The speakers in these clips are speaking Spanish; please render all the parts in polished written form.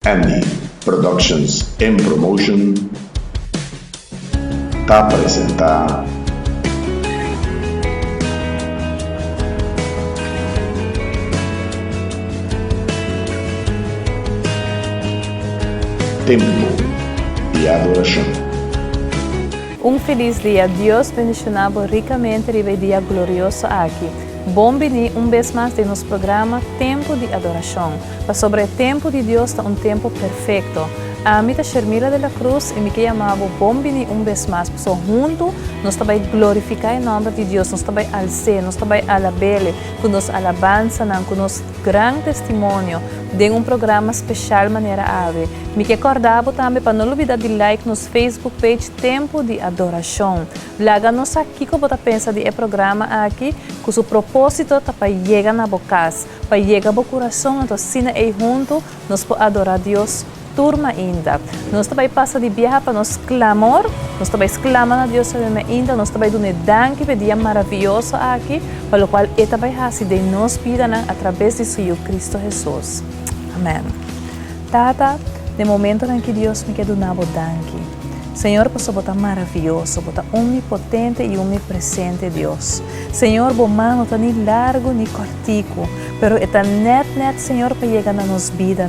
Andy Productions and Promotion está apresentar Tempo de Adoração. Feliz dia, Deus bendicionado ricamente e dia glorioso aqui. Bom venir vez mais de nosso programa Tempo de Adoração. Para sobre o tempo de Deus está tempo perfeito. A mim é Shermila de la Cruz e me chamava bom venir vez mais. So, junto, nós também glorificar o nome de Deus, nós também alcer, nós também alabele, com nossa alabança, com nosso grande testemunho de programa especial maneira ave. Me recordava também para não olvidar de like nos Facebook page Tempo de Adoração. Laga nós aqui como você pensa de programa aqui, com o propósito é para chegar na boca, para chegar ao coração, então assim é junto, nós podemos adorar Deus. Turma ainda. Nós também passa de viajar para nos clamor, nós também clamamos a Deus ainda, nós também damos danke por dia maravilhoso aqui, para o qual Ele também faz de nos vida através de seu Cristo Jesus. Amém. Tata, no momento em que Deus me quer dar danke. Senhor, por botar maravilhoso, botar onipotente e onipresente Deus. Senhor, bom mano, tá nem largo nem cortico, pero está net, Senhor, para chegar na nossa vida,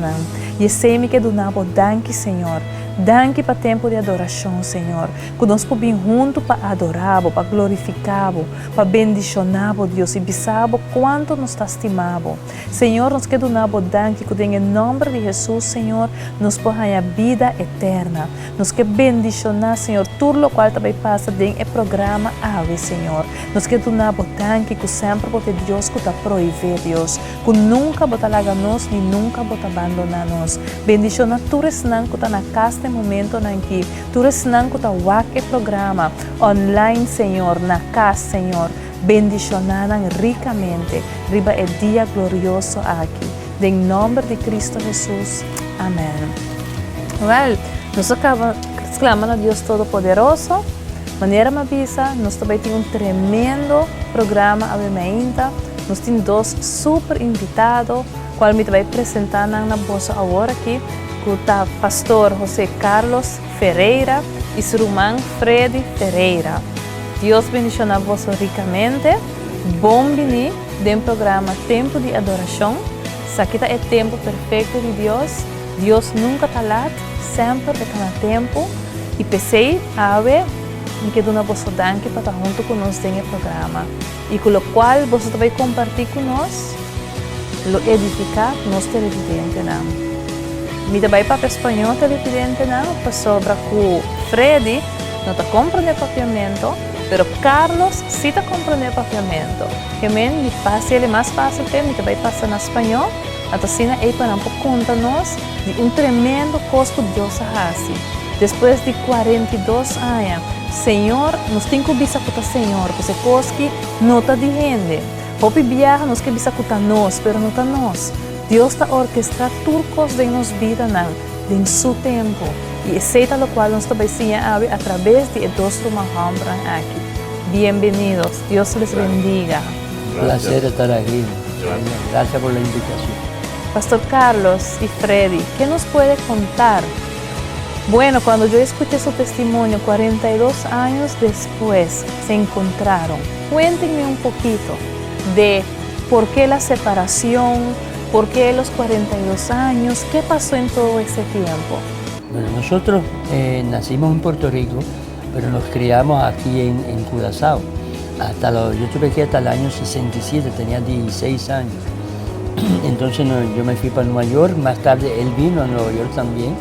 E sei me que do nabo, danke, Senhor. Danke para tempo de adoração, Senhor. Que nós podemos juntos para adorar, para glorificar, para bendicionar, Deus, e bisabo quanto nos estimamos. Senhor, nós queremos dar danke, que em nome de Jesus, Senhor, nos podemos a vida eterna. Nós queremos bendicionar, Senhor, tudo o qual também passa dentro do programa Ave, Senhor. Nós queremos dar danke, que sempre porque Deus que está proíbe, Deus, que nunca bota larga nós, nem nunca bota abandonar nós. Bendicionar tudo isso que está na casa momento em que tu resnan ko ta wake programa online, Senhor, na casa, Senhor, bendicionaram ricamente, riba el dia glorioso aqui, em nome de Cristo Jesus, amém. Well, nós acabamos clamando a Deus Todo-Poderoso, maneira mavisa, nós também temos tremendo programa ainda, nós temos dois super invitados, qual me vai apresentar na bolsa agora aqui, o pastor José Carlos Ferreira e seu irmão Freddy Ferreira. Deus bendicione a vós ricamente. Bom venir do programa Tempo de Adoração. Isso aqui é tempo perfeito de Deus. Deus nunca está lá, sempre está no tempo. E pensei, ave, me quedo na vossa danke para estar junto conosco nesse programa. E com o qual você vai compartilhar conosco, lo edificar nos televidentes. Me também para espanhol televidente para sobre que Freddy não está compreendendo papiamento, pero Carlos sí está compreendendo papiamento. Que me passa ele mais fácil para me também passa na espanhol. Então assim aí para não contar-nos de tremendo coisa que Deus faz. Depois de 42 anos, Senhor, nos tem que bisa com o Senhor, porque coisa que não está de gente. Hopi viaja nos que bisa com nós, pero não está nós. Deus está orquestrando turcos de nossa vida em seu tempo. E aceita o qual nós também a través de dois irmãos aqui. Bem-vindos. Deus les bendiga. Un placer estar aquí. Gracias por la invitación. Pastor Carlos y Freddy, ¿qué nos puede contar? Bueno, cuando yo escuché su testimonio, 42 años después se encontraron. Cuéntenme un poquito de por qué la separación, por qué los 42 años, qué pasó en todo ese tiempo. Bueno, nosotros nacimos en Puerto Rico, pero nos criamos aquí en Curazao. Yo estuve aquí hasta el año 67, tenía 16 años. Entonces yo me fui para Nueva York, más tarde él vino a Nueva York también,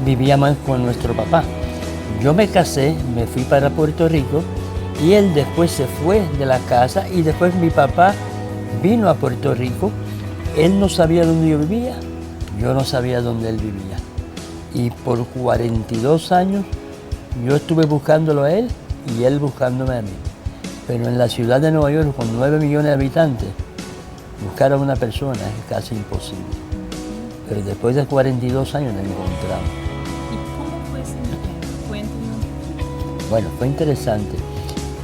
vivíamos con nuestro papá. Yo me casé, me fui para Puerto Rico y él después se fue de la casa y después mi papá vino a Puerto Rico. Él no sabía dónde yo vivía, yo no sabía dónde él vivía. Y por 42 años yo estuve buscándolo a él y él buscándome a mí. Pero en la ciudad de Nueva York, con 9 millones de habitantes, buscar a una persona es casi imposible. Pero después de 42 años nos encontramos. ¿Y cómo fue ese momento? Cuéntanos. Bueno, fue interesante.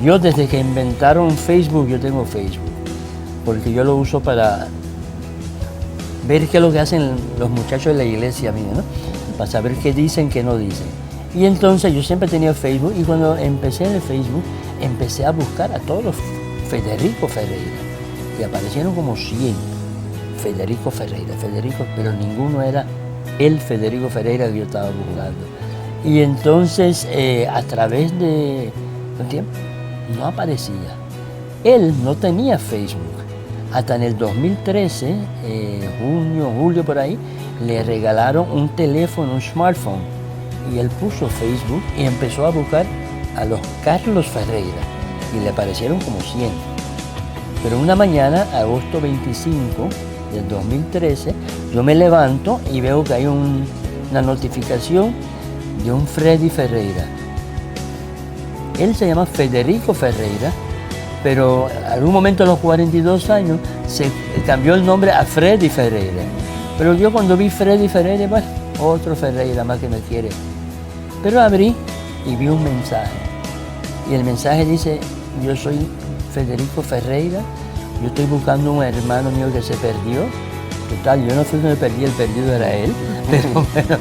Yo desde que inventaron Facebook, yo tengo Facebook, porque yo lo uso para ver qué es lo que hacen los muchachos de la iglesia mía, ¿no? Para saber qué dicen, qué no dicen. Y entonces yo siempre tenía Facebook y cuando empecé en el Facebook, empecé a buscar a todos los Federico Ferreira. Y aparecieron como 100 Federico Ferreira, pero ninguno era el Federico Ferreira que yo estaba buscando. Y entonces, a través de un tiempo, no aparecía. Él no tenía Facebook. Hasta en el 2013, junio, julio por ahí, le regalaron un teléfono, un smartphone. Y él puso Facebook y empezó a buscar a los Carlos Ferreira. Y le aparecieron como 100. Pero una mañana, agosto 25 del 2013, yo me levanto y veo que hay una notificación de un Freddy Ferreira. Él se llama Federico Ferreira, pero en algún momento a los 42 años se cambió el nombre a Freddy Ferreira. Pero yo cuando vi Freddy Ferreira, bueno, otro Ferreira más que me quiere. Pero abrí y vi un mensaje. Y el mensaje dice, yo soy Federico Ferreira, yo estoy buscando un hermano mío que se perdió. Total, yo no fui que me perdí, el perdido era él. Pero bueno,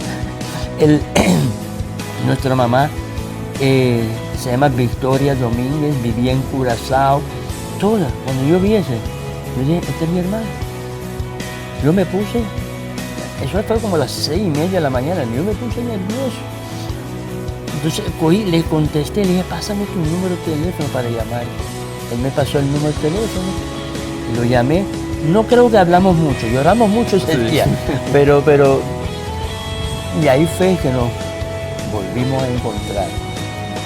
nuestra mamá se llama Victoria Domínguez, vivía en Curazao. Toda, cuando yo vi ese, yo dije, este es mi hermano. Yo me puse, eso fue como a las 6:30 de la mañana, yo me puse nervioso. Entonces cogí, le contesté, le dije, pásame tu número de teléfono para llamar. Él me pasó el número de teléfono y lo llamé. No creo que hablamos mucho, lloramos mucho ese día, pero y ahí fue que nos volvimos a encontrar.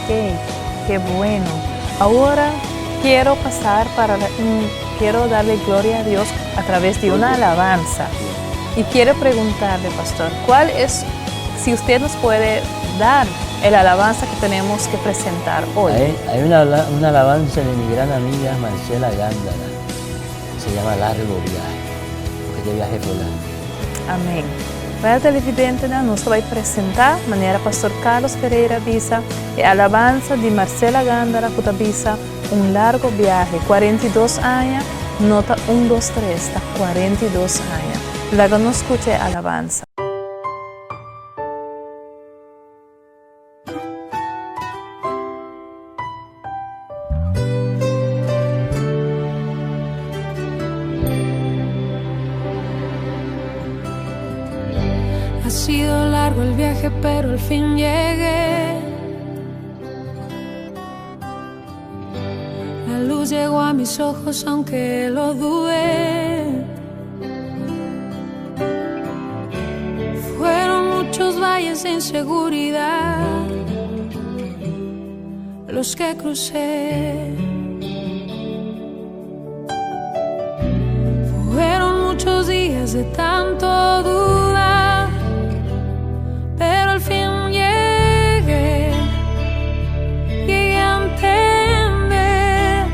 Qué bueno. Ahora quiero quiero darle gloria a Dios a través de una alabanza. Y quiero preguntarle, pastor, ¿cuál es, si usted nos puede dar el alabanza que tenemos que presentar hoy? Hay una alabanza de mi gran amiga Marcela Gándara, se llama Largo Viaje, porque este viaje fue largo. Amém. Para a televidente, nos vai apresentar de maneira pastor Carlos Ferreira Bisa e a alabanza de Marcela Gándara Cutabisa, um largo viaje, 42 anos, nota 1, 2, 3, está 42 anos. Luego nos escuche a alabanza. Ha sido largo el viaje, pero al fin llegué. La luz llegó a mis ojos, aunque lo dudé. Fueron muchos valles de inseguridad los que crucé. Fueron muchos días de tanto dudar, pero al fin llegué a entender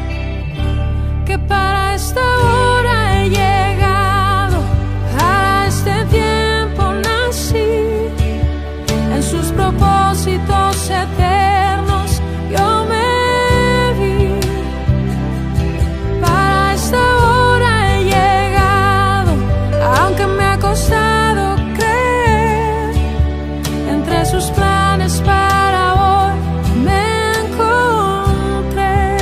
que para esta hora he llegado, para este tiempo nací, en sus propósitos eternos yo me vi. Para esta hora he llegado, aunque me ha costado creer, entre sus planes para hoy me encontré.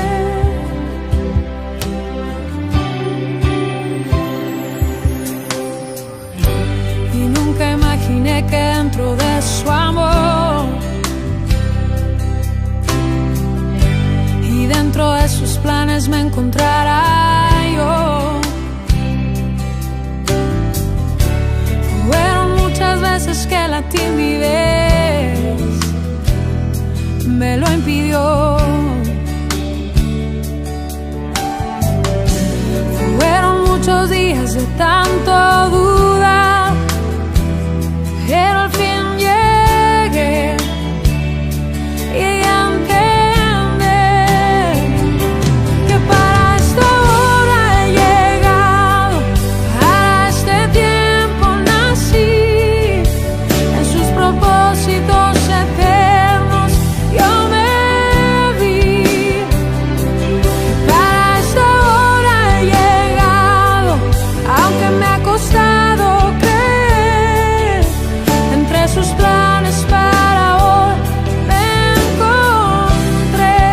Y nunca imaginé que dentro de su amor y dentro de sus planes me encontrara yo. Fueron muchas veces que la timidez me lo impidió. Fueron muchos días de tanto dudar, pero al fin llegué a entender que para esta hora he llegado, para este tiempo nací, en sus propósitos eternos yo me vi. Para esta hora he llegado, aunque me ha costado sus planes para hoy me encontré.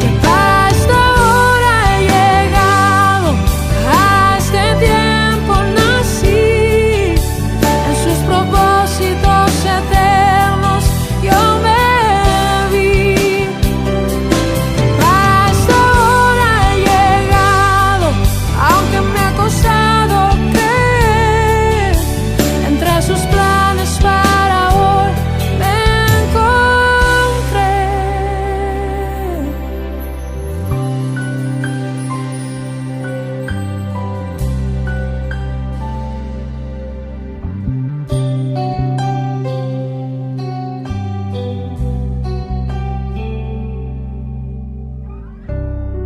Y para esta hora he llegado, a este tiempo nací, en sus propósitos eternos yo me vi. Para esta hora he llegado, aunque me ha costado creer, entre sus planes para hoy me encontré.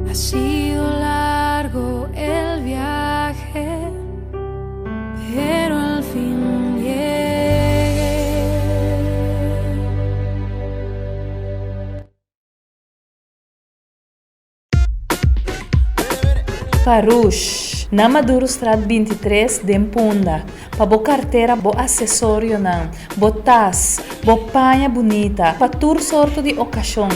Ha sido largo el viaje, pero al fin llegué. Parush, na Maduro Strat 23 de Mpunda, pa bo carteira, bo acessório nan, bo tas, bo panha bonita, pa tur sorto de ocasião.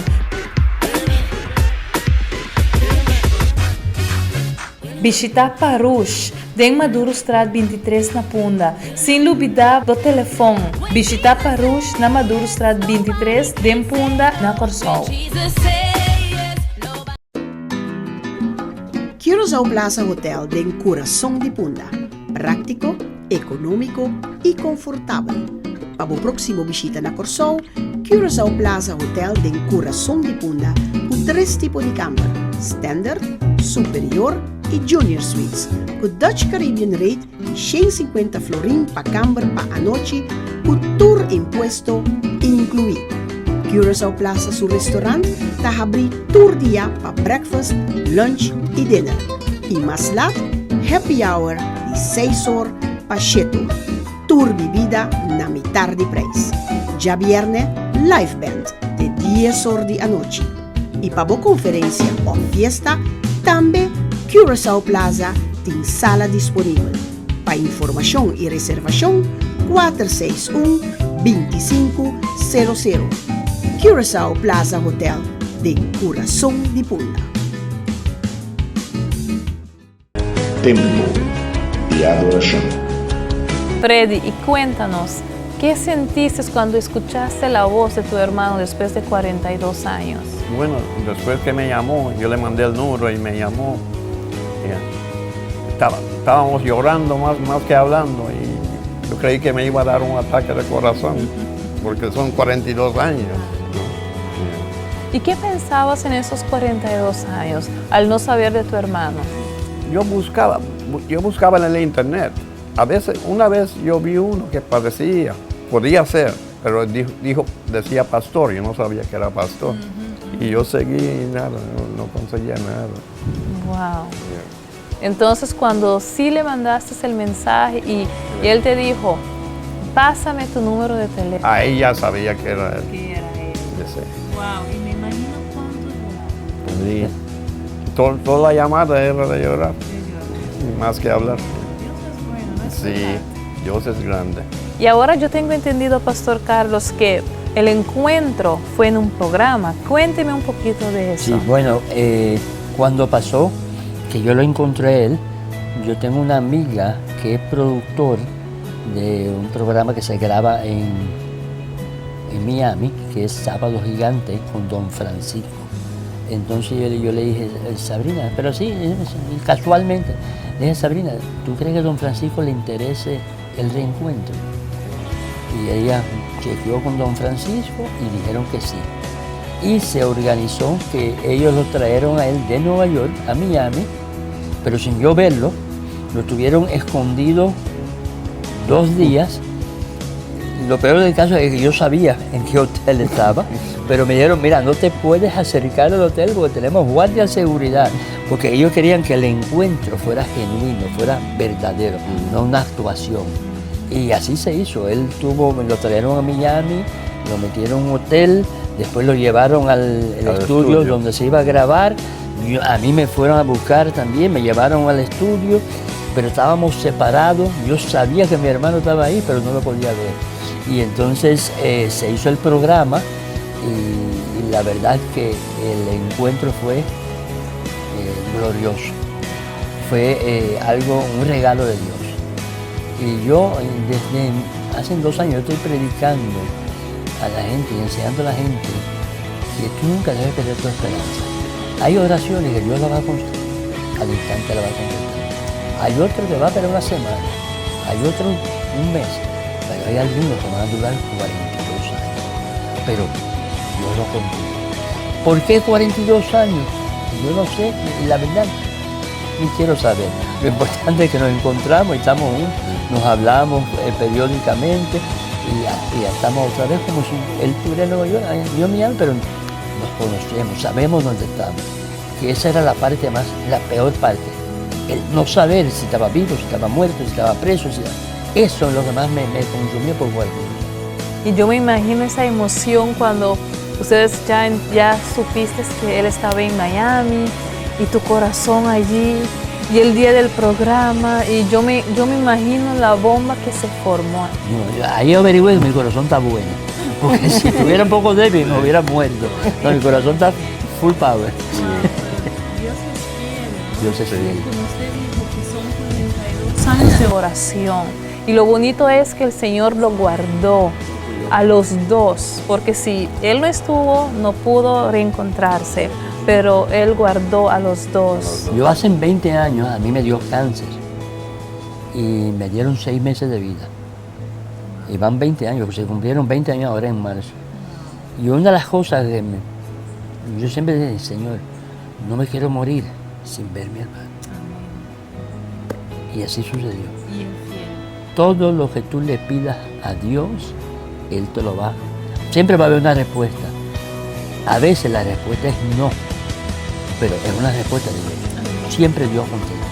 Visita Parush, de Maduro Strat 23 na Punda, sem duvidar do telefone. Visita Parush na Maduro Strat 23 de Mpunda, na Corsol. Curaçao Plaza Hotel de Coração de Punda. Práctico, econômico e confortável. Para o próximo visita na Corsol, Curaçao Plaza Hotel de Coração de Punda com 3 tipos de cama: Standard, Superior e Junior Suites, com Dutch Caribbean Rate 150 florin para cama para a noite, com tour impuesto incluído. Curaçao Plaza, su restaurante, está abrir tour dia para breakfast, lunch e dinner. E mais lá, happy hour de 6 horas para 7 horas. Tour bebida na metade de preço. Já viernes, live band de 10 horas de a noite. E para boa conferência ou fiesta, também Curaçao Plaza tem sala disponível. Para informação e reservação, 461-2500. Curaçao Plaza Hotel de Coração de Punda. Tempo de adoración. Freddy, y cuéntanos, ¿qué sentiste cuando escuchaste la voz de tu hermano después de 42 años? Bueno, después que me llamó, yo le mandé el número y me llamó. Estábamos llorando más que hablando y yo creí que me iba a dar un ataque de corazón, porque son 42 años. ¿Y qué pensabas en esos 42 años al no saber de tu hermano? Yo buscaba en el internet. A veces, una vez yo vi uno que podía ser, pero decía pastor, yo no sabía que era pastor. Y yo seguí y nada, no conseguía nada. Wow. Entonces, cuando sí le mandaste el mensaje y él te dijo, pásame tu número de teléfono. Ahí ya sabía que era él. Que era él. Sí. Wow, y me imagino cuánto lloraba. Sí. Toda la llamada era de llorar, más que hablar. Dios es bueno, ¿no es Sí, verdad? Dios es grande. Y ahora yo tengo entendido, Pastor Carlos, que el encuentro fue en un programa. Cuénteme un poquito de eso. Sí, bueno, cuando pasó, que yo lo encontré a él, yo tengo una amiga que es productor de un programa que se graba en Miami, que es Sábado Gigante, con Don Francisco. Entonces yo le dije, Sabrina, pero sí, casualmente, le dije, Sabrina, ¿tú crees que a Don Francisco le interese el reencuentro? Y ella chequeó con Don Francisco y dijeron que sí. Y se organizó que ellos lo trajeron a él de Nueva York a Miami, pero sin yo verlo, lo tuvieron escondido 2 días. Lo peor del caso es que yo sabía en qué hotel estaba, pero me dijeron, mira, no te puedes acercar al hotel porque tenemos guardia de seguridad, porque ellos querían que el encuentro fuera genuino, fuera verdadero, no una actuación. Y así se hizo. Lo trajeron a Miami, lo metieron en un hotel, después lo llevaron al estudio donde se iba a grabar. A mí me fueron a buscar también, me llevaron al estudio pero estábamos separados. Yo sabía que mi hermano estaba ahí, pero no lo podía ver. Y entonces se hizo el programa y la verdad es que el encuentro fue glorioso. Fue un regalo de Dios. Y yo desde hace 2 años estoy predicando a la gente y enseñando a la gente que tú nunca debes perder tu esperanza. Hay oraciones que Dios la va a construir, al instante la va a contestar. Hay otros que va a esperar una semana, hay otros un mes, pero hay algunos que van a durar 42 años. Pero Dios lo cumple. ¿Por qué 42 años? Yo no sé, la verdad, ni quiero saber. Lo importante es que nos encontramos y estamos juntos, nos hablamos periódicamente y ya estamos otra vez como si él estuviera en Nueva York, yo mi alma, pero nos conocemos, sabemos dónde estamos. Que esa era la parte más, la peor parte. El no saber si estaba vivo, si estaba muerto, si estaba preso. Eso es lo que más me consumió por fuerte. Y yo me imagino esa emoción cuando ustedes ya supiste que él estaba en Miami y tu corazón allí y el día del programa y yo me imagino la bomba que se formó. No, ahí averigüé que mi corazón está bueno, porque si estuviera un poco débil me hubiera muerto. No, mi corazón está full power. Dios es fiel. Como usted dijo, que son 42 años de oración. Y lo bonito es que el Señor lo guardó a los dos, porque si Él no estuvo, no pudo reencontrarse, pero Él guardó a los dos. Yo hace 20 años a mí me dio cáncer y me dieron 6 meses de vida. Y van 20 años, se cumplieron 20 años ahora en marzo. Y una de las cosas que yo siempre dije, Señor, no me quiero morir sin ver a mi hermano. Y así sucedió. Todo lo que tú le pidas a Dios, Él te lo va. Siempre va a haber una respuesta. A veces la respuesta es no, pero es una respuesta de Dios. Siempre Dios contesta.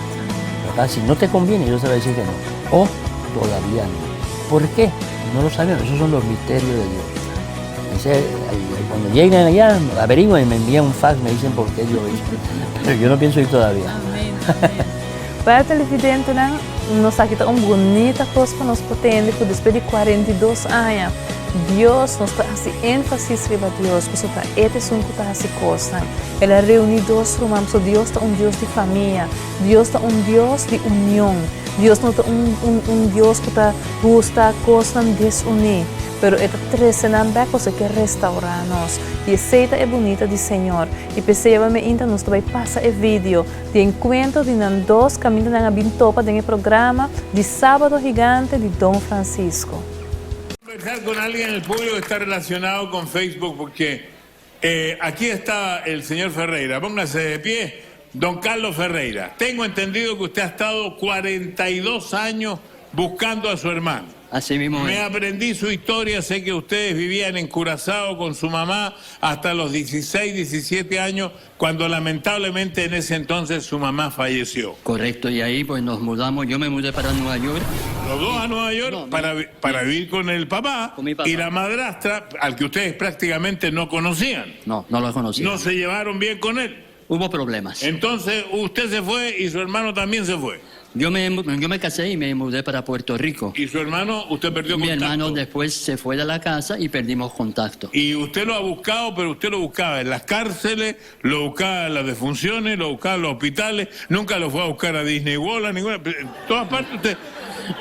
¿Verdad? Si no te conviene, Dios te va a decir que no. O todavía no. ¿Por qué? No lo sabemos. Esos son los misterios de Dios. Entonces, cuando lleguen allá, averigüen y me envían un fax, me dicen por qué Dios hizo. Pero yo no pienso ir todavía. Para o televidente, nos aqui está bonita coisa para nos potendo, por después de 42 anos. Deus nos está assim, ênfase riba Deus, porque está este sunco está assim coisa. Ela reúne dois irmãos, Deus está Deus de família, Deus está Deus de união. Deus não está Deus que está gusta coisa desunir. Pero esta trezenamba cosa que restaurarnos. Y esta es bonita de Señor. Y pensé me ainda nos vai passar el vídeo de encuentro de dos caminhos na Bintopa en el programa de Sábado Gigante de Don Francisco. Conversar con alguien en el público que está relacionado con Facebook porque aquí está el señor Ferreira. Póngase de pie. Don Carlos Ferreira. Tengo entendido que usted ha estado 42 años buscando a su hermano. Así mismo. Me aprendí su historia, sé que ustedes vivían en Curazao con su mamá hasta los 16, 17 años, cuando lamentablemente en ese entonces su mamá falleció. Correcto, y ahí pues nos mudamos, yo me mudé para Nueva York. Los dos a Nueva York No, para vivir con el papá, con mi papá y la madrastra, al que ustedes prácticamente no conocían. No lo conocí. No se llevaron bien con él. Hubo problemas. Entonces usted se fue y su hermano también se fue. Yo me casé y me mudé para Puerto Rico. ¿Y su hermano, usted perdió Mi contacto? hermano después se fue de la casa y perdimos contacto. Y usted lo ha buscado, pero usted lo buscaba en las cárceles, lo buscaba en las defunciones, lo buscaba en los hospitales, nunca lo fue a buscar a Disney World, a ninguna... En todas partes usted...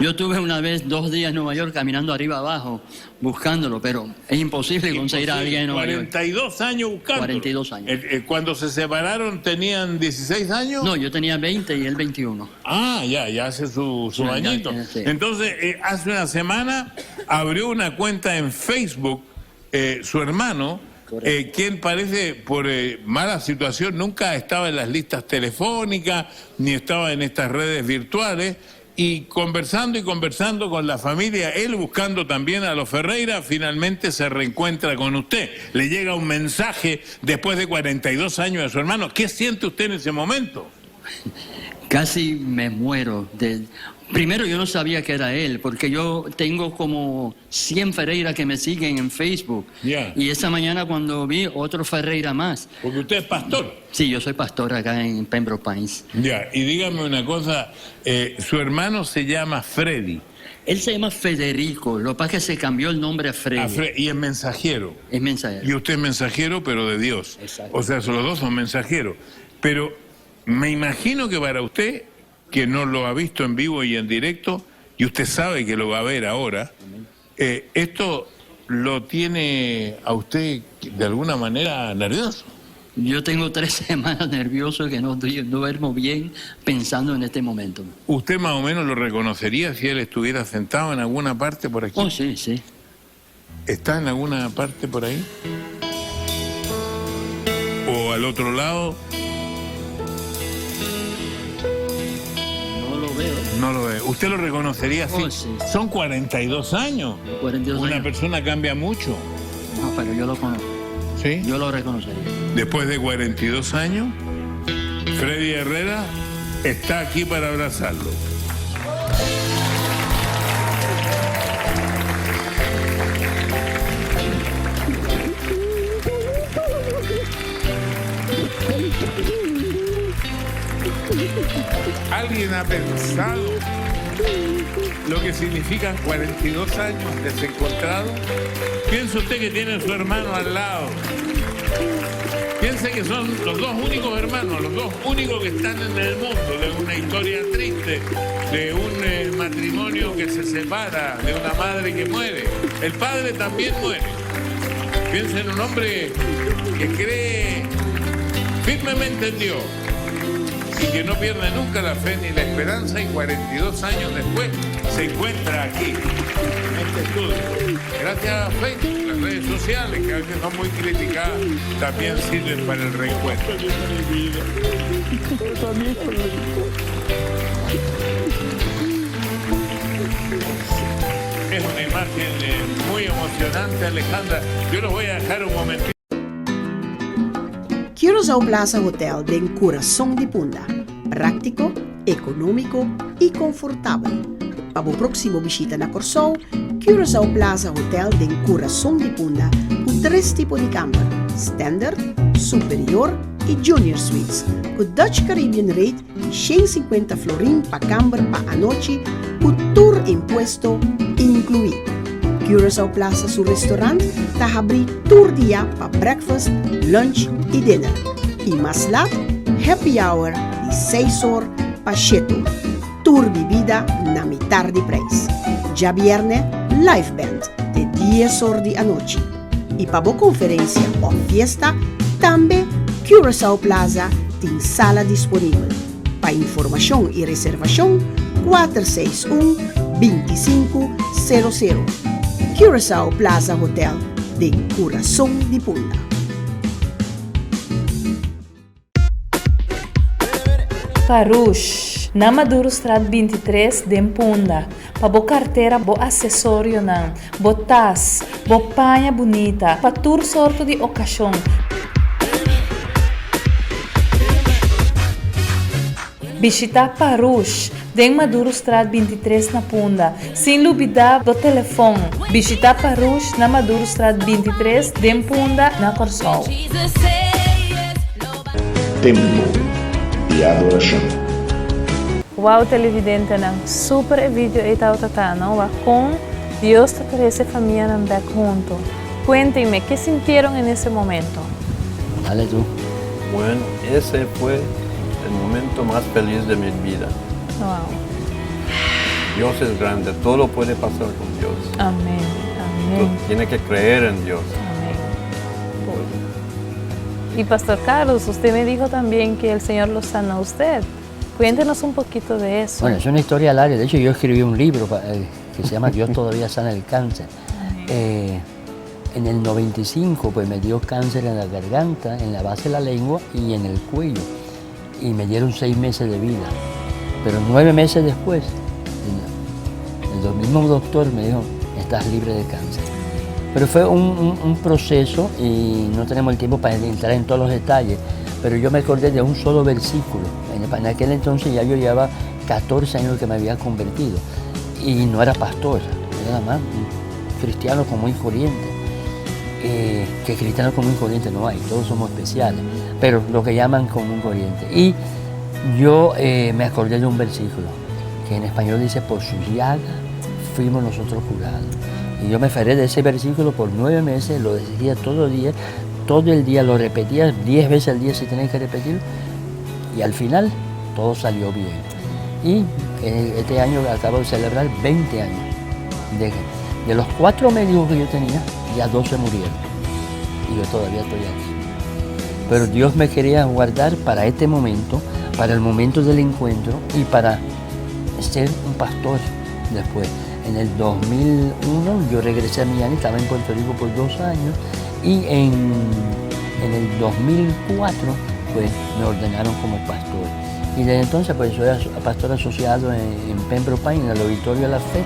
Yo estuve una vez 2 días en Nueva York caminando arriba abajo buscándolo, pero es imposible conseguir a alguien en Nueva York. 42 años buscándolo. 42 años. Cuando se separaron, ¿tenían 16 años? No, yo tenía 20 y él 21. Ah, ya hace su Sí, añito. sí. Entonces, hace una semana abrió una cuenta en Facebook, su hermano, quien parece por mala situación nunca estaba en las listas telefónicas, ni estaba en estas redes virtuales, y conversando con la familia, él buscando también a los Ferreira, finalmente se reencuentra con usted. Le llega un mensaje después de 42 años de su hermano. ¿Qué siente usted en ese momento? Casi me muero Primero yo no sabía que era él, porque yo tengo como 100 Ferreira que me siguen en Facebook. Ya. Y esa mañana cuando vi otro Ferreira más. Porque usted es pastor. Sí, yo soy pastor acá en Pembroke Pines. Ya, y dígame una cosa, su hermano se llama Freddy. Él se llama Federico, lo que pasa es que se cambió el nombre a Freddy. Y es mensajero. Es mensajero. Y usted es mensajero, pero de Dios. Exacto. O sea, los dos son mensajeros. Pero me imagino que para usted, que no lo ha visto en vivo y en directo, y usted sabe que lo va a ver ahora, esto lo tiene a usted de alguna manera nervioso. Yo tengo 3 semanas nervioso que no duermo bien pensando en este momento. ¿Usted más o menos lo reconocería si él estuviera sentado en alguna parte por aquí? Oh, sí, sí. ¿Está en alguna parte por ahí? ¿O al otro lado? No lo veo. No lo ve. ¿Usted lo reconocería así? Oh, sí. Son 42 años. 42 Una años. persona cambia mucho. No, pero yo lo conozco. ¿Sí? Yo lo reconocería. Después de 42 años, Freddy Herrera está aquí para abrazarlo. ¿Alguien ha pensado lo que significan 42 años desencontrados? Piensa usted que tiene a su hermano al lado. Piense que son los dos únicos hermanos, los dos únicos que están en el mundo, de una historia triste, de un matrimonio que se separa, de una madre que muere. El padre también muere. Piensa en un hombre que cree firmemente en Dios y que no pierde nunca la fe ni la esperanza, y 42 años después se encuentra aquí, en este estudio. Gracias a Facebook, las redes sociales, que a veces son muy criticadas, también sirven para el reencuentro. Es una imagen muy emocionante, Alejandra. Yo los voy a dejar un momentito. Curaçao Plaza Hotel de Coração de Punda. Práctico, econômico e confortável. Para o próximo visita na Corsol, Curaçao Plaza Hotel de Coração de Punda com 3 tipos de cama: Standard, Superior e Junior Suites, com Dutch Caribbean Rate de 150 florin para cama para a noite, com tour impuesto incluído. Curaçao Plaza, su restaurante, está abrir tour dia para breakfast, lunch e dinner. E mais lá, happy hour de 6 horas para 7 horas. Tour bebida na metade de preço. Já viernes, live band de 10 horas de a noite. E para boa conferência ou fiesta, também Curaçao Plaza tem sala disponível. Para informação e reservação, 461-2500. Curaçao Plaza Hotel de Coração de Punda. Parush, na Maduro Strat 23 de Punda. Pa bo carteira, bo acessório não, bo tas, bo panha bonita, pa tur sorto de ocasião. Visita Parush, de Maduro Strat 23 na Punda, sem duvidar do telefone. Visita Parush na Maduro Strat 23 de Punda, na Corsol. Tempo de adoração. Wow, televidente, nang super vídeo itaw tatano, wa com Dios te parece familia nang back junto. Cuéntenme, ¿qué sintieron en ese momento? Dale tú. Bueno, ese fue el momento más feliz de mi vida. Wow. Dios es grande, todo puede pasar con Dios. Amén, Tú amén, tienes que creer en Dios. amén. Y Pastor Carlos, usted me dijo también que el Señor lo sanó a usted. Cuéntenos un poquito de eso. Bueno, es una historia larga. De hecho, yo escribí un libro que se llama Dios todavía sana el cáncer. En el 95, pues me dio cáncer en la garganta, en la base de la lengua y en el cuello. Y me dieron 6 meses de vida. Pero 9 meses después, el mismo doctor me dijo, estás libre de cáncer. Pero fue un proceso y no tenemos el tiempo para entrar en todos los detalles, pero yo me acordé de un solo versículo. En aquel entonces ya yo llevaba 14 años que me había convertido y no era pastor, era nada más un cristiano común y corriente. Que cristianos común y corriente no hay, todos somos especiales, pero lo que llaman común y corriente. Y yo me acordé de un versículo que en español dice: por sus llagas fuimos nosotros curados. Y yo me aferré de ese versículo por 9 meses, lo decía todo el día lo repetía 10 veces al día si tenía que repetirlo, y al final todo salió bien. Y este año acabo de celebrar 20 años. De los 4 médicos que yo tenía, ya 2 se murieron. Y yo todavía estoy aquí. Pero Dios me quería guardar para este momento, para el momento del encuentro y para ser un pastor después. En el 2001 yo regresé a Miami, estaba en Puerto Rico por 2 años y en el 2004 pues me ordenaron como pastor. Y desde entonces pues soy pastor asociado en Pembroke Pines, en el Auditorio de la Fe,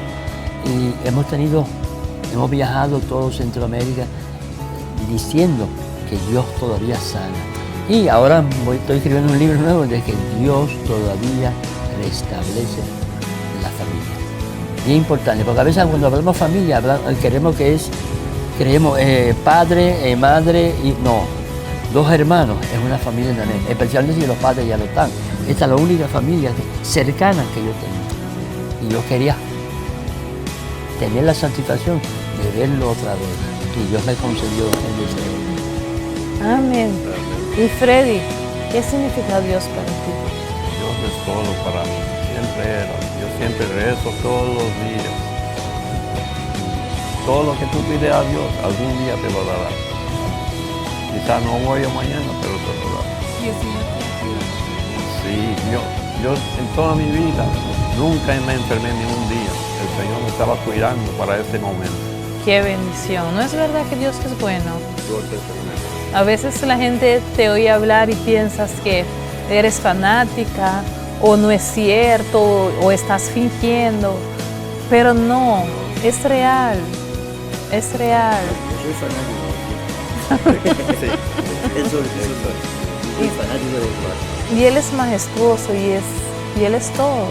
y hemos viajado todo Centroamérica diciendo que Dios todavía sana. Y ahora estoy escribiendo un libro nuevo de que Dios todavía restablece la familia. Y es importante, porque a veces cuando hablamos familia, creemos padre, madre y no. 2 hermanos es una familia también, especialmente si los padres ya lo están. Esta es la única familia cercana que yo tengo. Y yo quería tener la satisfacción de verlo otra vez. Y Dios me concedió el deseo. Amén. Y Freddy, ¿qué significa Dios para ti? Dios es todo para mí. Yo siempre rezo todos los días. Todo lo que tú pides a Dios, algún día te lo dará. Quizás no voy a mañana, pero te lo dará. Sí, yo en toda mi vida nunca me enfermé ni un día. El Señor me estaba cuidando para este momento. Qué bendición. ¿No es verdad que Dios es bueno? Dios es bueno. A veces la gente te oye hablar y piensas que eres fanática o no es cierto o estás fingiendo, pero no, es real, es real. Yo soy fanático. Sí, eso soy fanático de Dios. Y Él es majestuoso y Él es todo.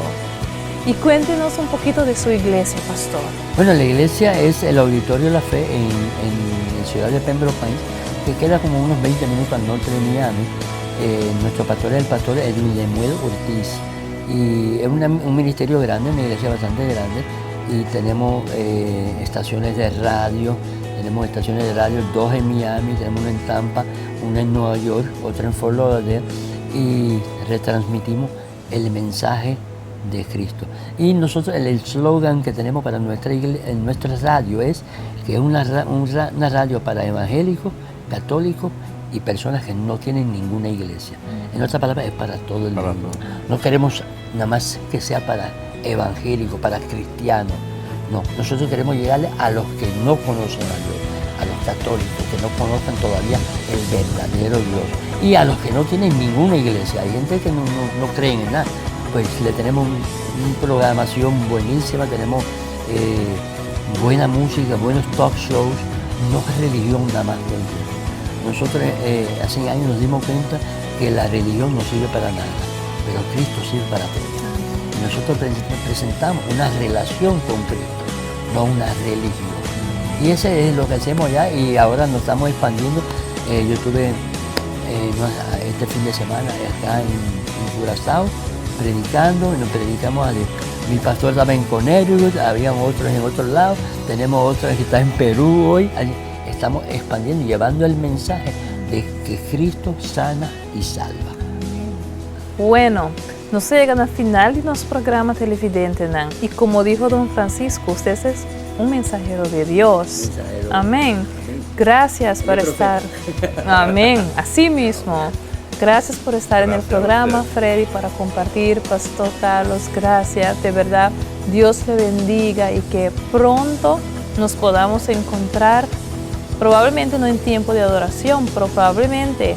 Y cuéntenos un poquito de su iglesia, pastor. Bueno, la iglesia es el Auditorio de la Fe en la ciudad de Pembroke Pines, que queda como unos 20 minutos al norte de Miami. Nuestro pastor es el pastor Edwin Lemuel Ortiz. Y es un ministerio grande, una iglesia bastante grande. Y tenemos estaciones de radio. Tenemos estaciones de radio, 2 en Miami, tenemos una en Tampa, una en Nueva York, otra en Fort Lauderdale. Y retransmitimos el mensaje de Cristo. Y nosotros el slogan que tenemos para nuestra radio es que es una radio para evangélicos, católicos y personas que no tienen ninguna iglesia. En otras palabras, es para todo el mundo. No queremos nada más que sea para evangélicos, para cristianos. No, nosotros queremos llegarle a los que no conocen a Dios, a los católicos que no conozcan todavía el verdadero Dios y a los que no tienen ninguna iglesia. Hay gente que no creen en nada. Pues le tenemos una programación buenísima, tenemos buena música, buenos talk shows, no es religión nada más. Nosotros hace años nos dimos cuenta que la religión no sirve para nada, pero Cristo sirve para todo. Y nosotros presentamos una relación con Cristo, no una religión. Y ese es lo que hacemos ya y ahora nos estamos expandiendo. Yo estuve este fin de semana acá en Curazao, predicando, y nos predicamos a Dios. Mi pastor estaba en Connecticut, había otros en otro lado, tenemos otros que están en Perú hoy. Estamos expandiendo y llevando el mensaje de que Cristo sana y salva. Bueno, nos llegan al final de nuestro programa televidente, Nan. Y como dijo don Francisco, usted es un mensajero de Dios. Amén. Gracias por estar. Amén. Así mismo. Gracias por estar en el programa, Freddy, para compartir. Pastor Carlos, gracias. De verdad, Dios le bendiga y que pronto nos podamos encontrar, probablemente no en tiempo de adoración, pero probablemente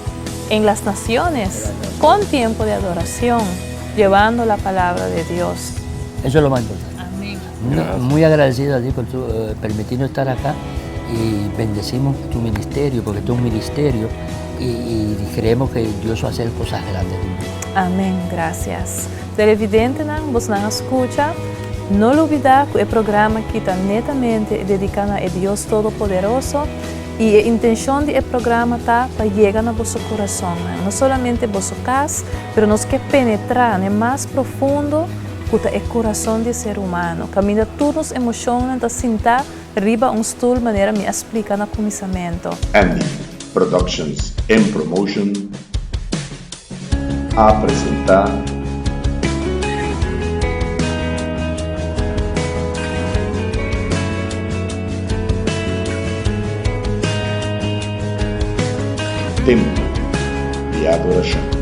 en las naciones, con tiempo de adoración, llevando la palabra de Dios. Eso es lo más importante. Amén. Muy agradecido a ti por permitirnos estar acá y bendecimos tu ministerio, porque tú es un ministerio y creemos que Dios va a hacer cosas grandes. Amém, graças. Televidente, vos não escuta. Não olvidar que o programa que está netamente dedicado a Deus Todo-Poderoso e a intenção do programa está para chegar no vosso coração. Não somente vosso casa, mas nós quer penetrar mais profundo que é o coração do ser humano. Caminha todas as emoções, está sentar riba stool, maneira me explica no começamento. Andy Productions and Promotion a apresentar Tempo de Adoração.